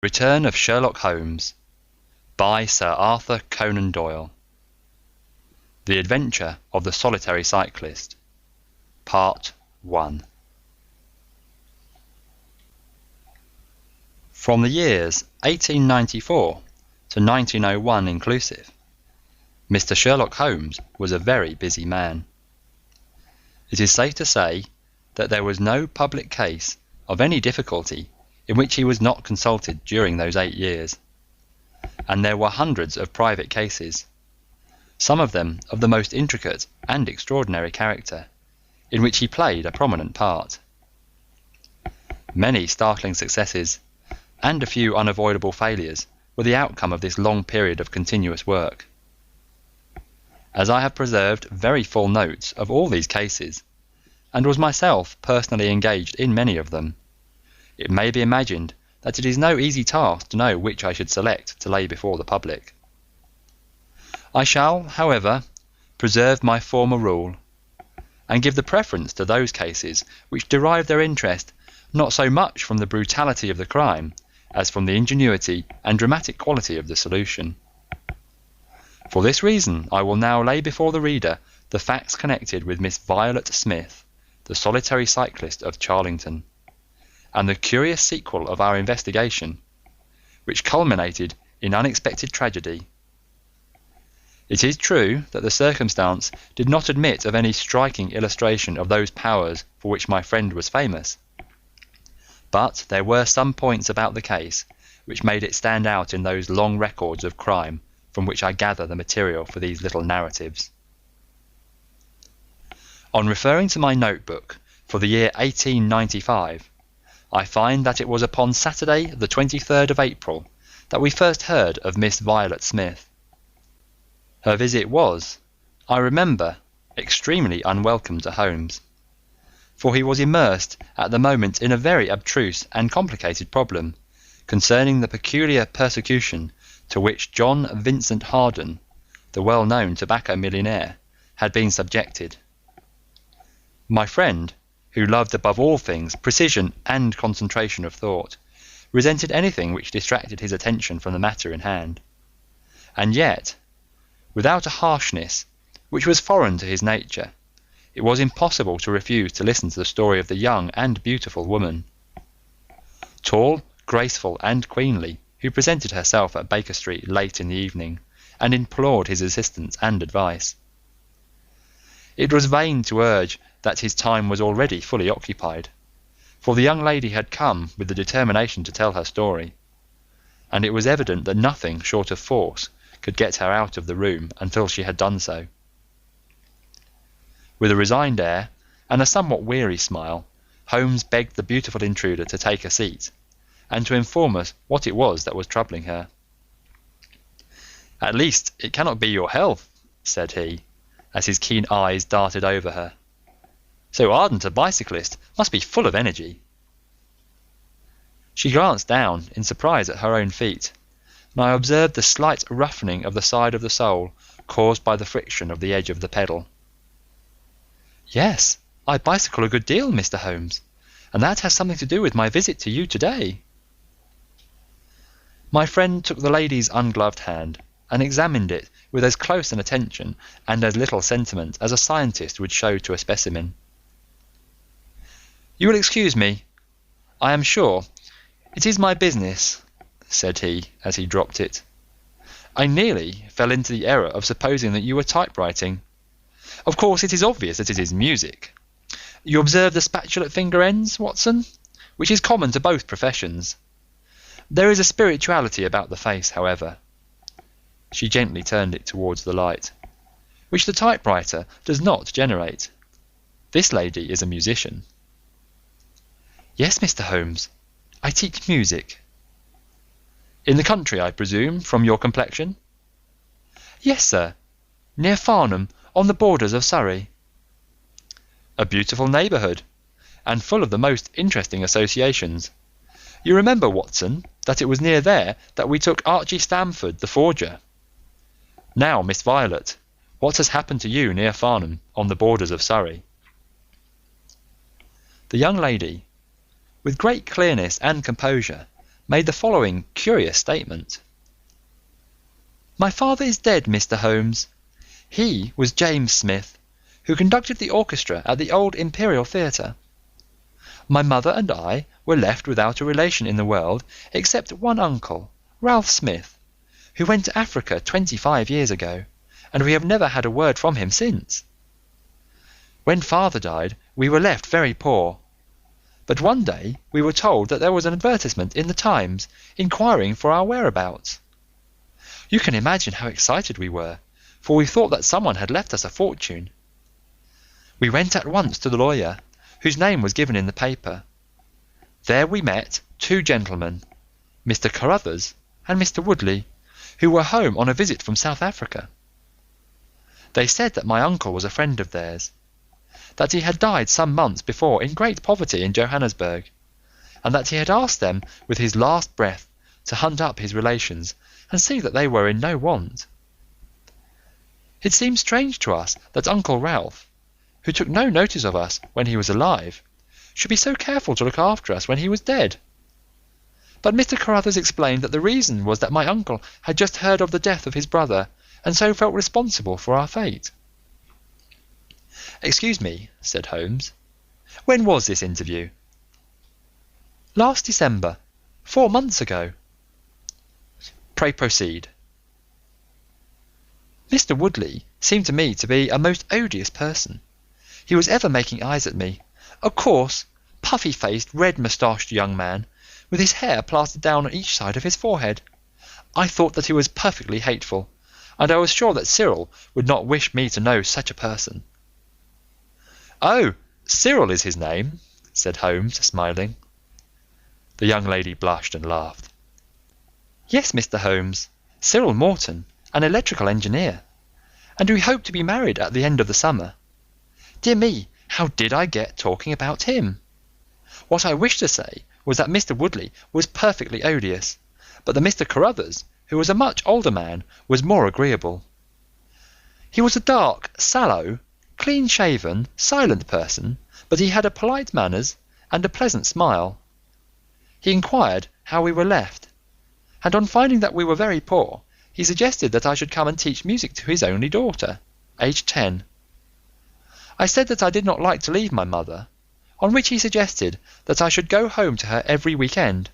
Return of Sherlock Holmes by Sir Arthur Conan Doyle. The Adventure of the Solitary Cyclist, Part 1. From the years 1894 to 1901 inclusive, Mr. Sherlock Holmes was a very busy man. It is safe to say that there was no public case of any difficulty in which he was not consulted during those 8 years, and there were hundreds of private cases, some of them of the most intricate and extraordinary character, in which he played a prominent part. Many startling successes and a few unavoidable failures were the outcome of this long period of continuous work. As I have preserved very full notes of all these cases, and was myself personally engaged in many of them, it may be imagined that it is no easy task to know which I should select to lay before the public. I shall, however, preserve my former rule, and give the preference to those cases which derive their interest not so much from the brutality of the crime as from the ingenuity and dramatic quality of the solution. For this reason I will now lay before the reader the facts connected with Miss Violet Smith, the solitary cyclist of Charlington, and the curious sequel of our investigation, which culminated in unexpected tragedy. It is true that the circumstance did not admit of any striking illustration of those powers for which my friend was famous, but there were some points about the case which made it stand out in those long records of crime from which I gather the material for these little narratives. On referring to my notebook for the year 1895, I find that it was upon Saturday the 23rd of April that we first heard of Miss Violet Smith. Her visit was, I remember, extremely unwelcome to Holmes, for he was immersed at the moment in a very abstruse and complicated problem concerning the peculiar persecution to which John Vincent Harden, the well-known tobacco millionaire, had been subjected. My friend, who loved above all things precision and concentration of thought, resented anything which distracted his attention from the matter in hand, and yet, without a harshness which was foreign to his nature, it was impossible to refuse to listen to the story of the young and beautiful woman, tall, graceful, and queenly, who presented herself at Baker Street late in the evening and implored his assistance and advice. It was vain to urge that his time was already fully occupied, for the young lady had come with the determination to tell her story, and it was evident that nothing short of force could get her out of the room until she had done so. With a resigned air and a somewhat weary smile, Holmes begged the beautiful intruder to take a seat, and to inform us what it was that was troubling her. "At least it cannot be your health," said he, as his keen eyes darted over her. "So ardent a bicyclist must be full of energy." She glanced down in surprise at her own feet, and I observed the slight roughening of the side of the sole caused by the friction of the edge of the pedal. "Yes, I bicycle a good deal, Mr. Holmes, and that has something to do with my visit to you today." My friend took the lady's ungloved hand and examined it with as close an attention and as little sentiment as a scientist would show to a specimen. "You will excuse me, I am sure. It is my business," said he as he dropped it. "I nearly fell into the error of supposing that you were typewriting. Of course it is obvious that it is music. You observe the spatulate finger ends, Watson, which is common to both professions. There is a spirituality about the face, however," she gently turned it towards the light, "which the typewriter does not generate. This lady is a musician." "Yes, Mr. Holmes, I teach music." "In the country, I presume, from your complexion?" "Yes, sir, near Farnham, on the borders of Surrey." "A beautiful neighbourhood, and full of the most interesting associations. You remember, Watson, that it was near there that we took Archie Stamford, the forger. Now, Miss Violet, what has happened to you near Farnham, on the borders of Surrey?" The young lady, with great clearness and composure, made the following curious statement. "My father is dead, Mr. Holmes. He was James Smith, who conducted the orchestra at the old Imperial Theatre. My mother and I were left without a relation in the world except one uncle, Ralph Smith, who went to Africa 25 years ago, and we have never had a word from him since. When father died, we were left very poor, but one day we were told that there was an advertisement in the Times inquiring for our whereabouts. You can imagine how excited we were, for we thought that someone had left us a fortune. We went at once to the lawyer, whose name was given in the paper. There we met two gentlemen, Mr. Carruthers and Mr. Woodley, who were home on a visit from South Africa. They said that my uncle was a friend of theirs, that he had died some months before in great poverty in Johannesburg, and that he had asked them with his last breath to hunt up his relations and see that they were in no want. It seemed strange to us that Uncle Ralph, who took no notice of us when he was alive, should be so careful to look after us when he was dead. But Mr. Carruthers explained that the reason was that my uncle had just heard of the death of his brother and so felt responsible for our fate." "Excuse me," said Holmes. "When was this interview?" "Last December, 4 months ago." "Pray proceed." "Mr. Woodley seemed to me to be a most odious person. He was ever making eyes at me, a coarse, puffy-faced, red-moustached young man, with his hair plastered down on each side of his forehead. I thought that he was perfectly hateful, and I was sure that Cyril would not wish me to know such a person." "Oh, Cyril is his name," said Holmes, smiling. The young lady blushed and laughed. "Yes, Mr. Holmes, Cyril Morton, an electrical engineer, and we hope to be married at the end of the summer. Dear me, how did I get talking about him? What I wished to say was that Mr. Woodley was perfectly odious, but that Mr. Carruthers, who was a much older man, was more agreeable. He was a dark, sallow, clean-shaven, silent person, but he had a polite manners and a pleasant smile. He inquired how we were left, and on finding that we were very poor, he suggested that I should come and teach music to his only daughter, aged 10. I said that I did not like to leave my mother, on which he suggested that I should go home to her every weekend,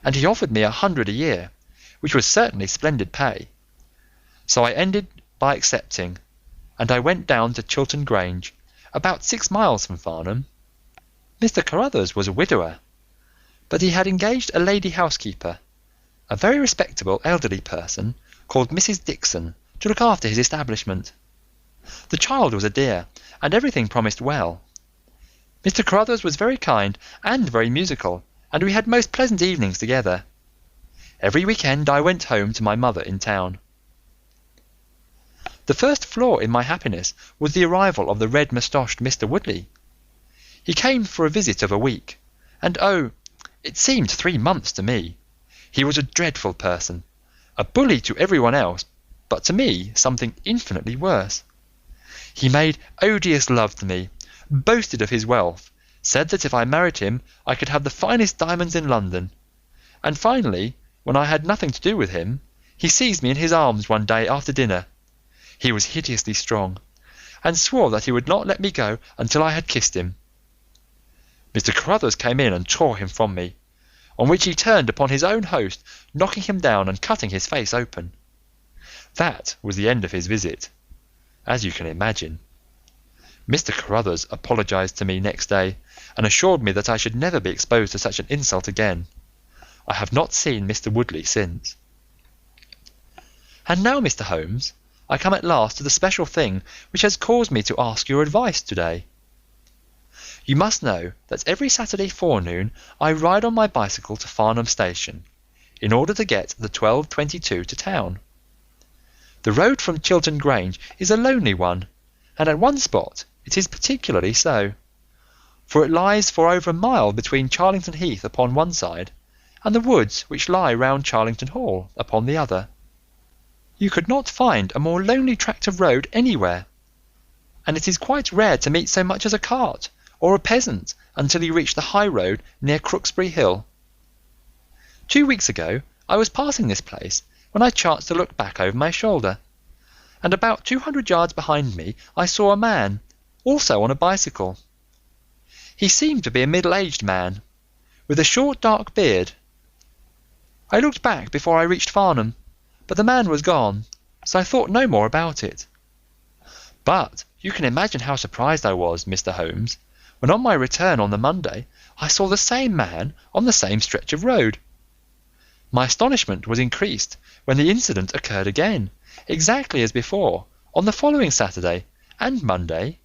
and he offered me 100 a year, which was certainly splendid pay. So I ended by accepting, and I went down to Chiltern Grange, about 6 miles from Farnham. Mr. Carruthers was a widower, but he had engaged a lady housekeeper, a very respectable elderly person called Mrs. Dixon, to look after his establishment. The child was a dear, and everything promised well. Mr. Carruthers was very kind and very musical, and we had most pleasant evenings together. Every weekend I went home to my mother in town. The first flaw in my happiness was the arrival of the red-moustached Mr. Woodley. He came for a visit of a week, and oh, it seemed 3 months to me. He was a dreadful person, a bully to everyone else, but to me something infinitely worse. He made odious love to me, boasted of his wealth, said that if I married him I could have the finest diamonds in London, and finally, when I had nothing to do with him, he seized me in his arms one day after dinner. He was hideously strong, and swore that he would not let me go until I had kissed him. Mr. Carruthers came in and tore him from me, on which he turned upon his own host, knocking him down and cutting his face open. That was the end of his visit, as you can imagine. Mr. Carruthers apologised to me next day, and assured me that I should never be exposed to such an insult again. I have not seen Mr. Woodley since. And now, Mr. Holmes, I come at last to the special thing which has caused me to ask your advice today. You must know that every Saturday forenoon I ride on my bicycle to Farnham Station, in order to get the 12:22 to town. The road from Chiltern Grange is a lonely one, and at one spot it is particularly so, for it lies for over a mile between Charlington Heath upon one side, and the woods which lie round Charlington Hall upon the other. You could not find a more lonely tract of road anywhere, and it is quite rare to meet so much as a cart or a peasant until you reach the high road near Crooksbury Hill. 2 weeks ago I was passing this place when I chanced to look back over my shoulder, and about 200 yards behind me I saw a man, also on a bicycle. He seemed to be a middle-aged man, with a short dark beard. I looked back before I reached Farnham, but the man was gone, so I thought no more about it. But you can imagine how surprised I was, Mr. Holmes, when on my return on the Monday I saw the same man on the same stretch of road. My astonishment was increased when the incident occurred again, exactly as before, on the following Saturday and Monday.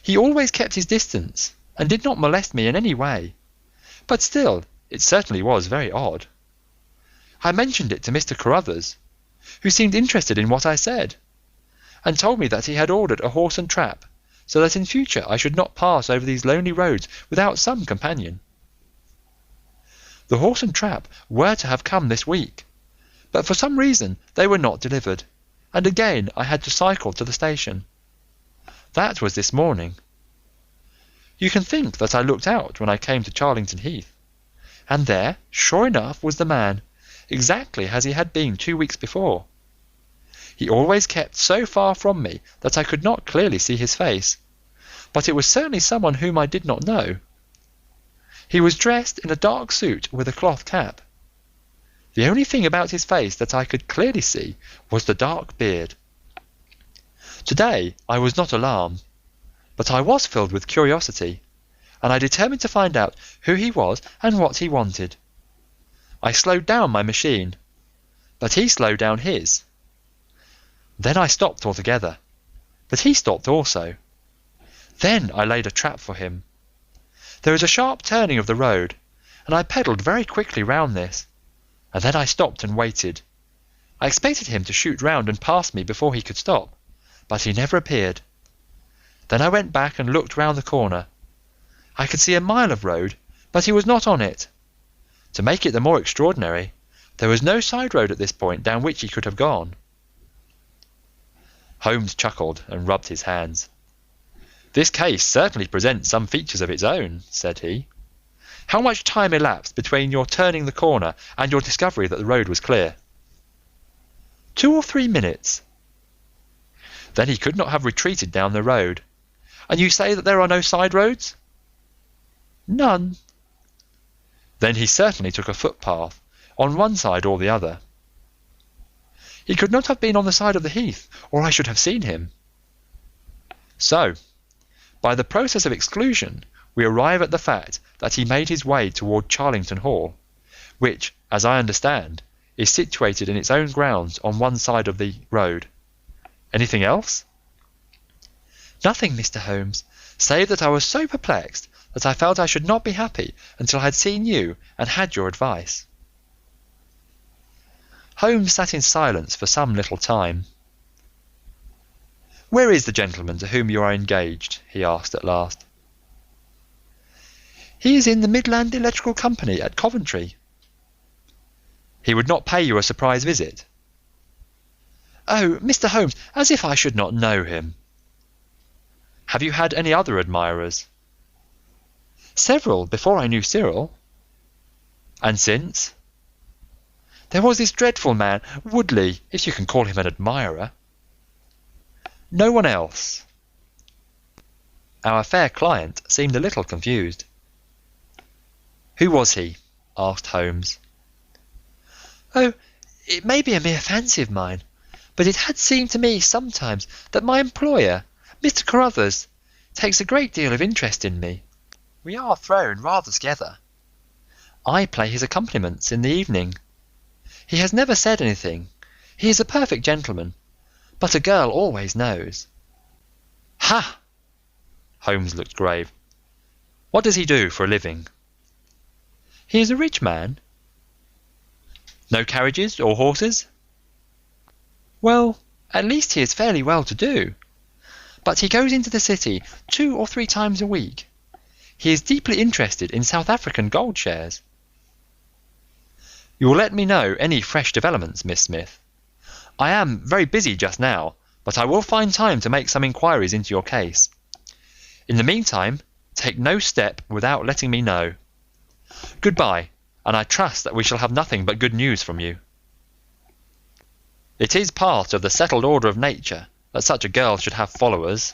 He always kept his distance and did not molest me in any way, but still it certainly was very odd. I mentioned it to Mr. Carruthers, who seemed interested in what I said, and told me that he had ordered a horse and trap, so that in future I should not pass over these lonely roads without some companion. The horse and trap were to have come this week, but for some reason they were not delivered, and again I had to cycle to the station. That was this morning. You can think that I looked out when I came to Charlington Heath, and there, sure enough, was the man, exactly as he had been 2 weeks before. He always kept so far from me that I could not clearly see his face, but it was certainly someone whom I did not know. He was dressed in a dark suit with a cloth cap. The only thing about his face that I could clearly see was the dark beard. Today I was not alarmed, but I was filled with curiosity, and I determined to find out who he was and what he wanted. I slowed down my machine, but he slowed down his. Then I stopped altogether, but he stopped also. Then I laid a trap for him. There was a sharp turning of the road, and I pedalled very quickly round this, and then I stopped and waited. I expected him to shoot round and pass me before he could stop, but he never appeared. Then I went back and looked round the corner. I could see a mile of road, but he was not on it. To make it the more extraordinary, there was no side road at this point down which he could have gone. Holmes chuckled and rubbed his hands. "This case certainly presents some features of its own," said he. "How much time elapsed between your turning the corner and your discovery that the road was clear?" 2 or 3 minutes. Then he could not have retreated down the road. And you say that there are no side roads? None. Then he certainly took a footpath, on one side or the other. He could not have been on the side of the heath, or I should have seen him. So, by the process of exclusion, we arrive at the fact that he made his way toward Charlington Hall, which, as I understand, is situated in its own grounds on one side of the road. Anything else? Nothing, Mr. Holmes, save that I was so perplexed that I felt I should not be happy until I had seen you and had your advice. Holmes sat in silence for some little time. "Where is the gentleman to whom you are engaged?" he asked at last. "He is in the Midland Electrical Company at Coventry." "He would not pay you a surprise visit?" "Oh, Mr. Holmes, as if I should not know him." "Have you had any other admirers?" "Several, before I knew Cyril." "And since?" "There was this dreadful man, Woodley, if you can call him an admirer." "No one else?" Our fair client seemed a little confused. "Who was he?" asked Holmes. "Oh, it may be a mere fancy of mine, but it had seemed to me sometimes that my employer, Mr. Carruthers, takes a great deal of interest in me. We are thrown rather together. I play his accompaniments in the evening. He has never said anything. He is a perfect gentleman, but a girl always knows." "Ha!" Holmes looked grave. "What does he do for a living?" "He is a rich man." "No carriages or horses?" "Well, at least he is fairly well to do, but he goes into the city 2 or 3 times a week. He is deeply interested in South African gold shares." "You will let me know any fresh developments, Miss Smith. I am very busy just now, but I will find time to make some inquiries into your case. In the meantime, take no step without letting me know. Goodbye, and I trust that we shall have nothing but good news from you." "It is part of the settled order of nature that such a girl should have followers,"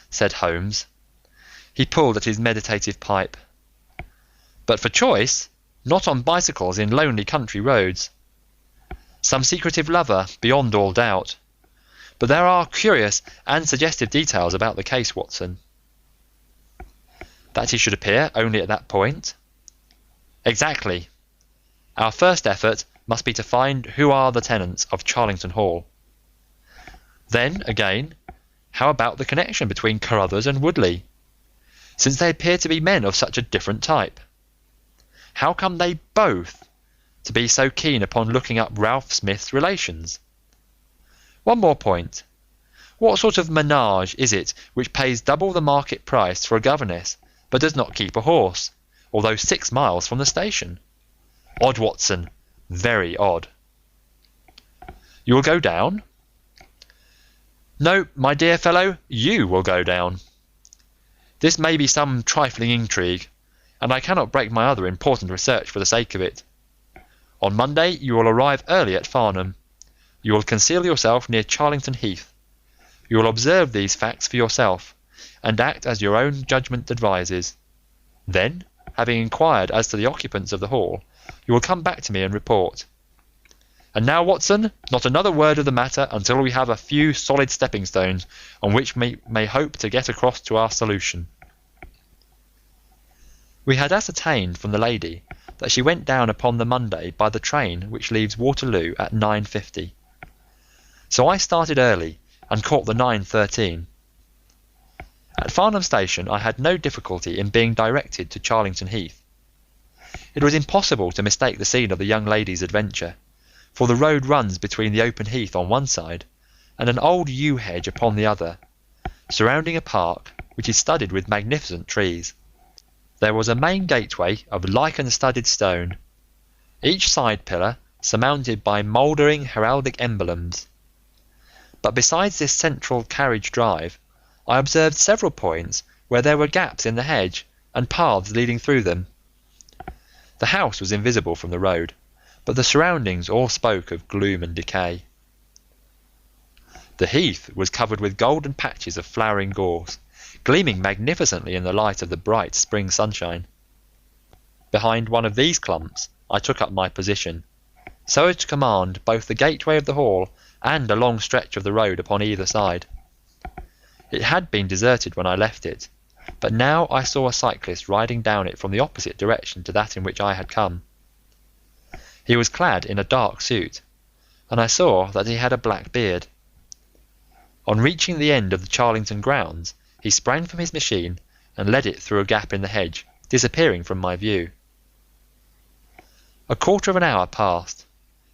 said Holmes. He pulled at his meditative pipe. "But for choice, not on bicycles in lonely country roads. Some secretive lover, beyond all doubt. But there are curious and suggestive details about the case, Watson." "That he should appear only at that point?" "Exactly. Our first effort must be to find who are the tenants of Charlington Hall. Then, again, how about the connection between Carruthers and Woodley, since they appear to be men of such a different type? How come they both to be so keen upon looking up Ralph Smith's relations? One more point. What sort of menage is it which pays double the market price for a governess, but does not keep a horse, although 6 miles from the station? Odd, Watson, very odd." "You will go down?" "No, my dear fellow, you will go down. This may be some trifling intrigue, and I cannot break my other important research for the sake of it. On Monday you will arrive early at Farnham. You will conceal yourself near Charlington Heath. You will observe these facts for yourself, and act as your own judgment advises. Then, having inquired as to the occupants of the hall, you will come back to me and report. And now, Watson, not another word of the matter until we have a few solid stepping stones on which we may hope to get across to our solution." We had ascertained from the lady that she went down upon the Monday by the train which leaves Waterloo at 9:50. So I started early and caught the 9:13. At Farnham Station I had no difficulty in being directed to Charlington Heath. It was impossible to mistake the scene of the young lady's adventure, for the road runs between the open heath on one side and an old yew hedge upon the other, surrounding a park which is studded with magnificent trees. There was a main gateway of lichen-studded stone, each side pillar surmounted by mouldering heraldic emblems. But besides this central carriage drive, I observed several points where there were gaps in the hedge and paths leading through them. The house was invisible from the road, but the surroundings all spoke of gloom and decay. The heath was covered with golden patches of flowering gorse, gleaming magnificently in the light of the bright spring sunshine. Behind one of these clumps I took up my position, so as to command both the gateway of the hall and a long stretch of the road upon either side. It had been deserted when I left it, but now I saw a cyclist riding down it from the opposite direction to that in which I had come. He was clad in a dark suit, and I saw that he had a black beard. On reaching the end of the Charlington grounds, he sprang from his machine and led it through a gap in the hedge, disappearing from my view. A quarter of an hour passed,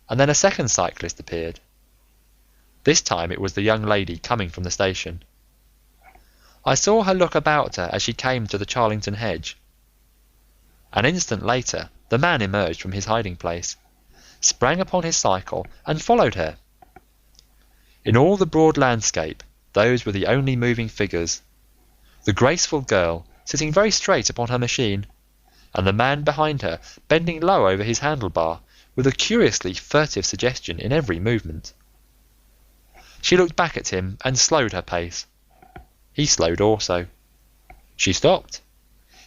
and then a second cyclist appeared. This time it was the young lady coming from the station. I saw her look about her as she came to the Charlington hedge. An instant later the man emerged from his hiding place, sprang upon his cycle and followed her. In all the broad landscape those were the only moving figures: the graceful girl sitting very straight upon her machine, and the man behind her bending low over his handlebar with a curiously furtive suggestion in every movement. She looked back at him and slowed her pace. He slowed also. She stopped.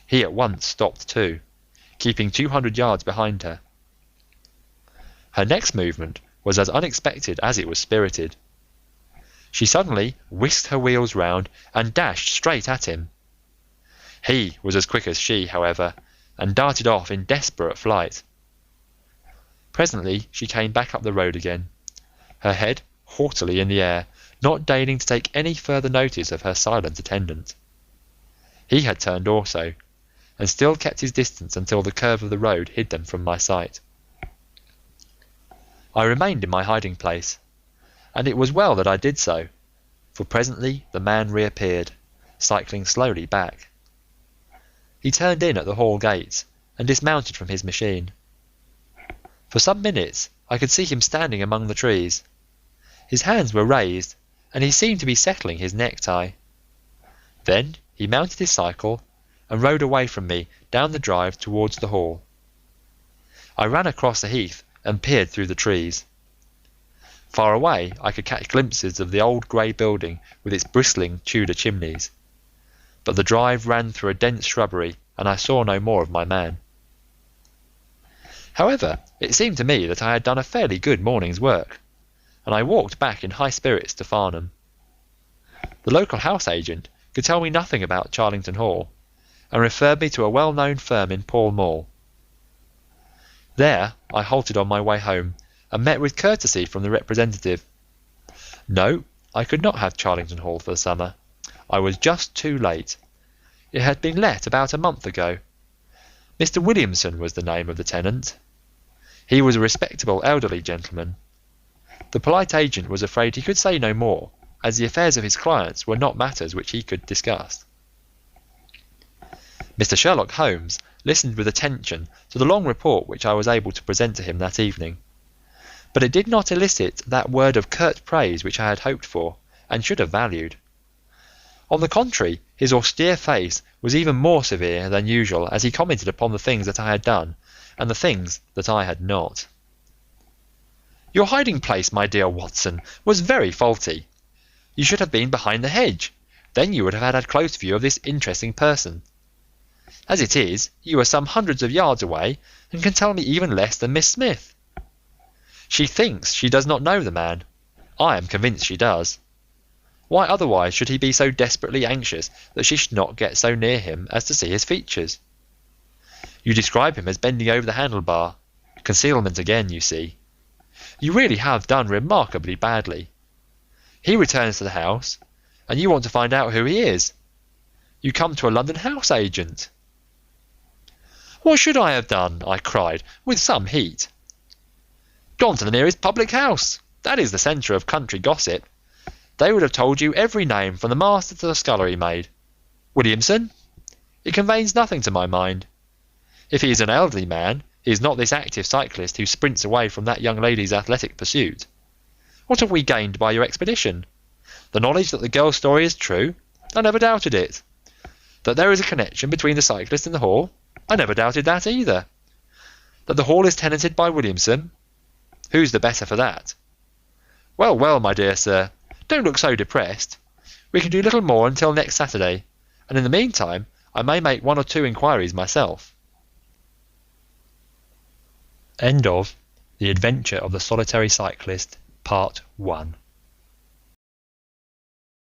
He at once stopped too, keeping 200 yards behind her. Her next movement was as unexpected as it was spirited. She suddenly whisked her wheels round and dashed straight at him. He was as quick as she, however, and darted off in desperate flight. Presently she came back up the road again, her head haughtily in the air, not deigning to take any further notice of her silent attendant. He had turned also, and still kept his distance until the curve of the road hid them from my sight. I remained in my hiding place, and it was well that I did so, for presently the man reappeared, cycling slowly back. He turned in at the hall gates and dismounted from his machine. For some minutes I could see him standing among the trees. His hands were raised, and he seemed to be settling his necktie. Then he mounted his cycle and rode away from me down the drive towards the hall. I ran across the heath and peered through the trees. Far away I could catch glimpses of the old grey building with its bristling Tudor chimneys, but the drive ran through a dense shrubbery and I saw no more of my man. However, it seemed to me that I had done a fairly good morning's work, and I walked back in high spirits to Farnham. The local house agent could tell me nothing about Charlington Hall, and referred me to a well-known firm in Pall Mall. There I halted on my way home, and met with courtesy from the representative. No, I could not have Charlington Hall for the summer. I was just too late. It had been let about a month ago. Mr. Williamson was the name of the tenant. He was a respectable elderly gentleman. The polite agent was afraid he could say no more, as the affairs of his clients were not matters which he could discuss. Mr. Sherlock Holmes listened with attention to the long report which I was able to present to him that evening, but it did not elicit that word of curt praise which I had hoped for, and should have valued. On the contrary, his austere face was even more severe than usual as he commented upon the things that I had done, and the things that I had not. "Your hiding place, my dear Watson, was very faulty. You should have been behind the hedge, then you would have had a close view of this interesting person. As it is, you are some hundreds of yards away, and can tell me even less than Miss Smith. She thinks she does not know the man. I am convinced she does. Why otherwise should he be so desperately anxious that she should not get so near him as to see his features? You describe him as bending over the handlebar. Concealment again, you see. You really have done remarkably badly. He returns to the house, and you want to find out who he is. You come to a London house agent." "What should I have done?" I cried, with some heat. "Gone to the nearest public house. That is the centre of country gossip. They would have told you every name from the master to the scullery maid. Williamson? It conveys nothing to my mind. If he is an elderly man, he is not this active cyclist who sprints away from that young lady's athletic pursuit. What have we gained by your expedition? The knowledge that the girl's story is true? I never doubted it. That there is a connection between the cyclist and the hall? I never doubted that either. That the hall is tenanted by Williamson? Who's the better for that? Well, well, my dear sir, don't look so depressed. We can do little more until next Saturday, and in the meantime I may make 1 or 2 inquiries myself." End of The Adventure of the Solitary Cyclist, Part 1.